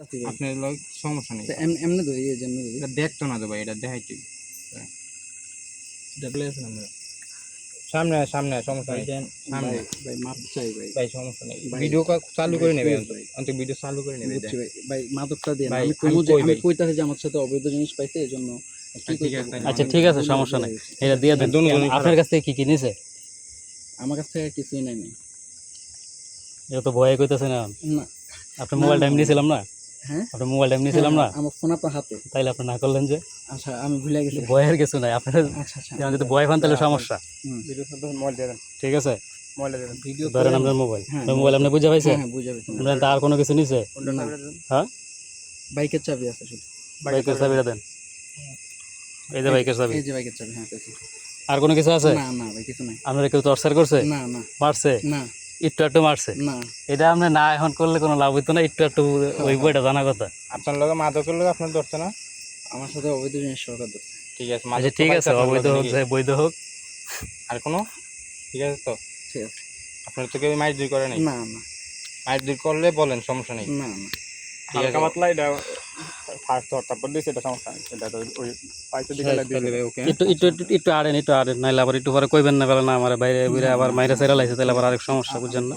আপনার লগ সমস্যা নেই। এমনি ধরি এই যে এমনি ধরি। এটা দেখতো না তো ভাই, এটা দেখাইতে দেখলে আছে না। সামনে সামনে সমস্যা নেই, সামনে ভাই মাপ চাই ভাই। ভাই সমস্যা নেই, ভিডিও চালু করে নেবে অন্ত ভিডিও চালু করে নেবে। বুঝছি ভাই, ভাই মাদকটা দিয়ে ভাই, আমি আমি কইতাছি যে আমার সাথে অবৈধ জিনিস পাইছে এজন্য কি কইতে। আচ্ছা ঠিক আছে, সমস্যা নাই, এটা দিয়ে দেন। আপনার কাছ থেকে কি কি নিছে? আমার কাছ থেকে কিছুই নাই। এটা তো ভয়ে কইতাছে না। না আপনার মোবাইল টাইম নিয়েছিলাম না? হ্যাঁ আপনার মোবাইল টাইম নিয়েছিলাম না? আমার ফোন আপনার হাতে, তাইলে আপনি না করলেন যে? আচ্ছা আমি ভুলে গেছি। ভয়ের কিছু নাই আপনার। আচ্ছা আচ্ছা যদি ভয় পান তাহলে সমস্যা। ভিডিও সাথে মোবাইল দিয়ে দেন। ঠিক আছে, মোবাইল দিয়ে দেন। ভিডিও ধরেন আপনার মোবাইল, মোবাইল আপনি বুঝে পাইছেন? হ্যাঁ বুঝে পাইছি। আপনার আর কোনো কিছু নিছে? হ্যাঁ, বাইকের চাবি আছে শুধু। বাইকের চাবিটা দেন। এই যে বাইকের চাবি। এই যে বাইকের চাবি। হ্যাঁ পেয়েছি। আর কোনো কিছু আছে? না না ভাই কিছু নাই। আপনারা কেউ টর্চার করছে? না না মারছে? না একটু একটু মারছে? না। এটা আপনি না এখন করলে কোনো লাভ হইতো না, একটু একটু ওই বইটা জানা কথা। আপনার লগে মাদকের লগে আপনার ধরছে না? আমার সাথে অবৈধ জিনিস সরকার ধরছে। ঠিক আছে, আচ্ছা ঠিক আছে, অবৈধ হোক চাই বৈধ হোক। আর কোনো ঠিক আছে তো? ঠিক আছে। আপনার তো কেউ মাইর দুই করে নাই? না না মাইর দুই করলে বলেন, সমস্যা নেই। না না হালকা পাতলা এটা ফার্স্ট ধর, তারপর দিছে, এটা সমস্যা নেই। এটা তো ওই পাইতে দিকে দিবে। ওকে, একটু একটু একটু আড়েন, একটু আড়েন, নাইলে আবার একটু পরে কইবেন না, বলে না আমার বাইরে আবার মাইরা চাইরা লাইছে, তাহলে আবার আরেক সমস্যা, বুঝছেন না?